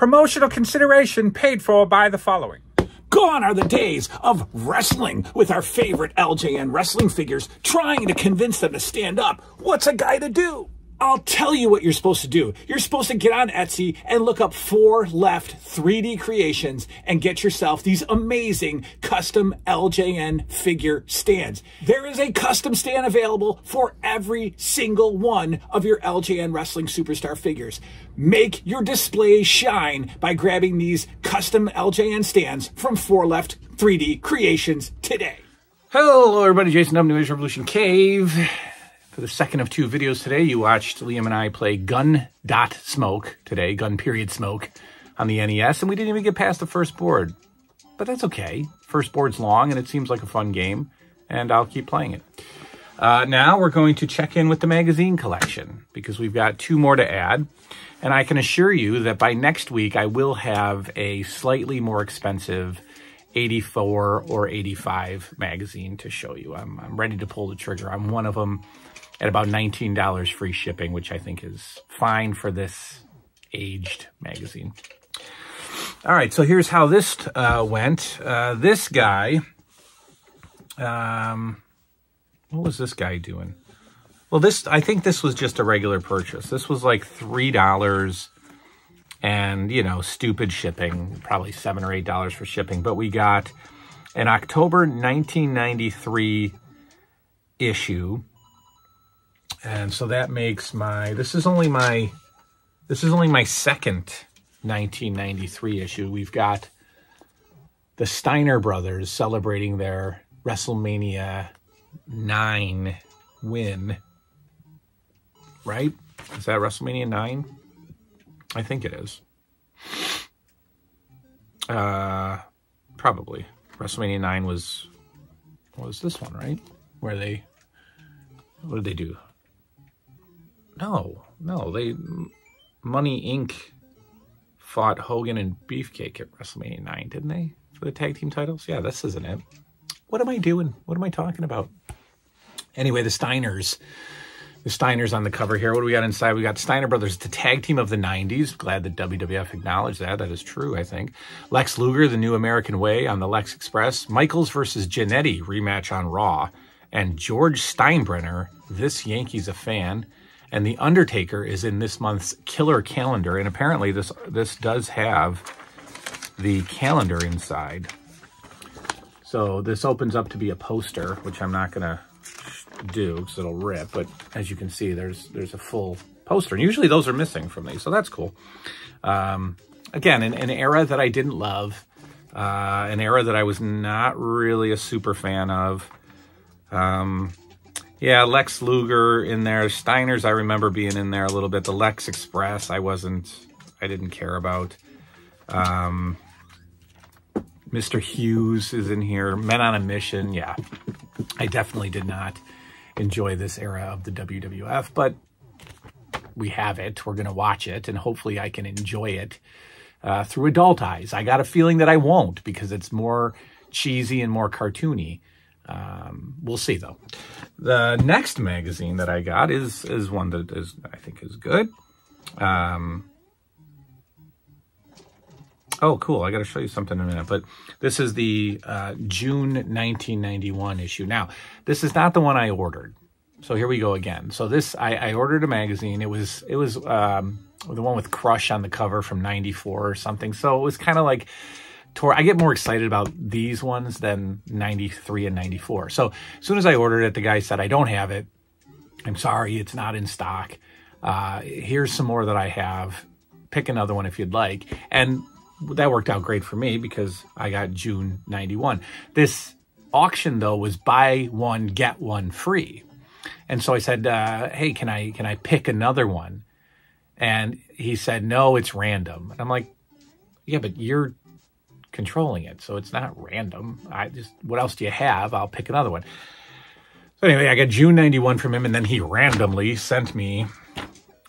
Promotional consideration paid for by the following. Gone are the days of wrestling with our favorite LJN wrestling figures, trying to convince them to stand up. What's a guy to do? I'll tell you what you're supposed to do. You're supposed to get on Etsy and look up 4 Left 3D Creations and get yourself these amazing custom LJN figure stands. There is a custom stand available for every single one of your LJN Wrestling Superstar figures. Make your display shine by grabbing these custom LJN stands from 4 Left 3D Creations today. Hello everybody, Jason W. New Age Revolution Cave. For the second of 2 videos today, you watched Liam and I play Gun.Smoke today, Gun Period Smoke, on the NES, and we didn't even get past the first board. But that's okay. First board's long, and it seems like a fun game, and I'll keep playing it. Now we're going to check in with the magazine collection, because we've got 2 more to add, and I can assure you that by next week, I will have a slightly more expensive 84 or 85 magazine to show you. I'm ready to pull the trigger on one of them at about $19 free shipping, which I think is fine for this aged magazine. All right, so here's how this went. This guy, what was this guy doing? Well, I think this was just a regular purchase. This was like $3 and, you know, stupid shipping, probably $7 or $8 for shipping. But we got an October 1993 issue. And so that makes this is only my second 1993 issue. We've got the Steiner brothers celebrating their WrestleMania 9 win. Right? Is that WrestleMania 9? I think it is. Probably. WrestleMania 9 was this one, right? What did they do? No, Money Inc. fought Hogan and Beefcake at WrestleMania 9, didn't they? For the tag team titles? Yeah, this isn't it. What am I doing? What am I talking about? Anyway, the Steiners on the cover here. What do we got inside? We got Steiner Brothers, the tag team of the 90s. Glad that WWF acknowledged that. That is true, I think. Lex Luger, the New American Way on the Lex Express. Michaels versus Jannetty rematch on Raw. And George Steinbrenner, This Yankee's a Fan. And The Undertaker is in this month's Killer Calendar. And apparently this does have the calendar inside. So this opens up to be a poster, which I'm not going to do because it'll rip. But as you can see, there's a full poster. And usually those are missing from these, so that's cool. Again, an era that I didn't love. An era that I was not really a super fan of. Yeah, Lex Luger in there. Steiner's I remember being in there a little bit. The Lex Express I didn't care about. Mr. Hughes is in here. Men on a Mission. Yeah, I definitely did not enjoy this era of the WWF, but we have it. We're going to watch it, and hopefully I can enjoy it through adult eyes. I got a feeling that I won't because it's more cheesy and more cartoony. We'll see, though. The next magazine that I got is one that I think is good. Oh, cool. I got to show you something in a minute. But this is the June 1991 issue. Now, this is not the one I ordered. So here we go again. So this, I ordered a magazine. It was the one with Crush on the cover from 94 or something. So it was kind of like, I get more excited about these ones than 93 and 94. So as soon as I ordered it, the guy said, I don't have it. I'm sorry, it's not in stock. Here's some more that I have. Pick another one if you'd like. And that worked out great for me because I got June 91. This auction, though, was buy one, get one free. And so I said, hey, can I pick another one? And he said, no, it's random. And I'm like, yeah, but you're controlling it, so it's not random. What else do you have? I'll pick another one. So anyway, I got June 91 from him, and then he randomly sent me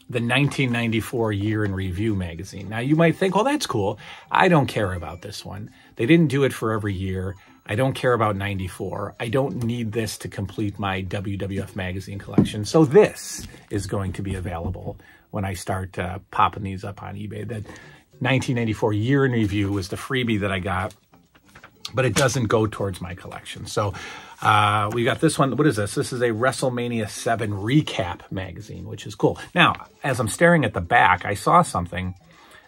the 1994 Year in Review magazine. Now, you might think, well, that's cool. I don't care about this one. They didn't do it for every year. I don't care about 94. I don't need this to complete my WWF magazine collection. So this is going to be available when I start popping these up on eBay. That 1994 year in review was the freebie that I got, but it doesn't go towards my collection. So we got this one. What is this? This is a WrestleMania 7 recap magazine, which is cool. Now, as I'm staring at the back, I saw something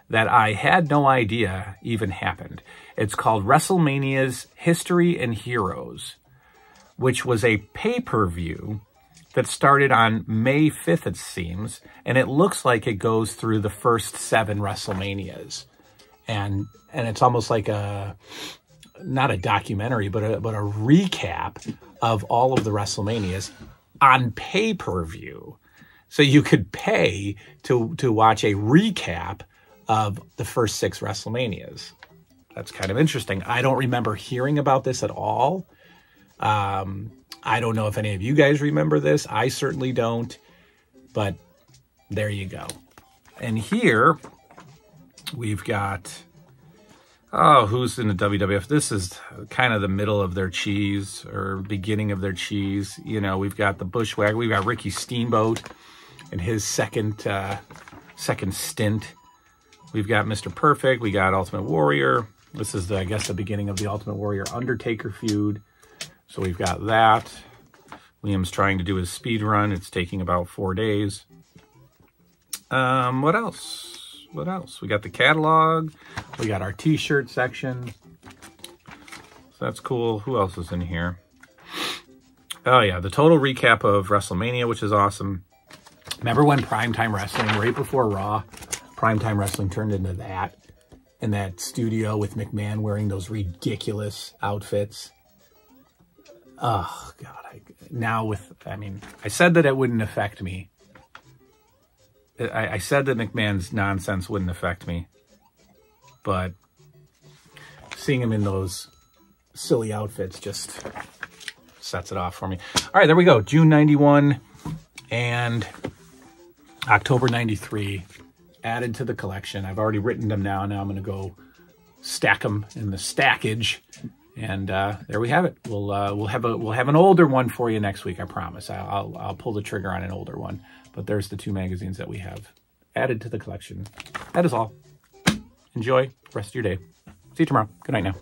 that I had no idea even happened. It's called WrestleMania's History and Heroes, which was a pay-per-view that started on May 5th, it seems, and it looks like it goes through the first 7 WrestleManias. And it's almost like not a documentary, but a recap of all of the WrestleManias on pay-per-view. So you could pay to watch a recap of the first 6 WrestleManias. That's kind of interesting. I don't remember hearing about this at all. I don't know if any of you guys remember this. I certainly don't, but there you go. And here we've got, oh, who's in the WWF? This is kind of the middle of their cheese, or beginning of their cheese. You know, we've got the Bushwhacker. We've got Ricky Steamboat in his second stint. We've got Mr. Perfect. We got Ultimate Warrior. This is, I guess, the beginning of the Ultimate Warrior Undertaker feud. So we've got that. Liam's trying to do his speed run. It's taking about 4 days. What else? What else? We got the catalog. We got our t-shirt section. So that's cool. Who else is in here? Oh, yeah. The total recap of WrestleMania, which is awesome. Remember when Primetime Wrestling, right before Raw, Primetime Wrestling turned into that? In that studio with McMahon wearing those ridiculous outfits. Oh, God. I said that it wouldn't affect me. I said that McMahon's nonsense wouldn't affect me. But seeing him in those silly outfits just sets it off for me. All right, there we go. June 91 and October 93 added to the collection. I've already written them now. Now I'm going to go stack them in the stackage. And there we have it. We'll have an older one for you next week. I promise. I'll pull the trigger on an older one. But there's the 2 magazines that we have added to the collection. That is all. Enjoy the rest of your day. See you tomorrow. Good night now.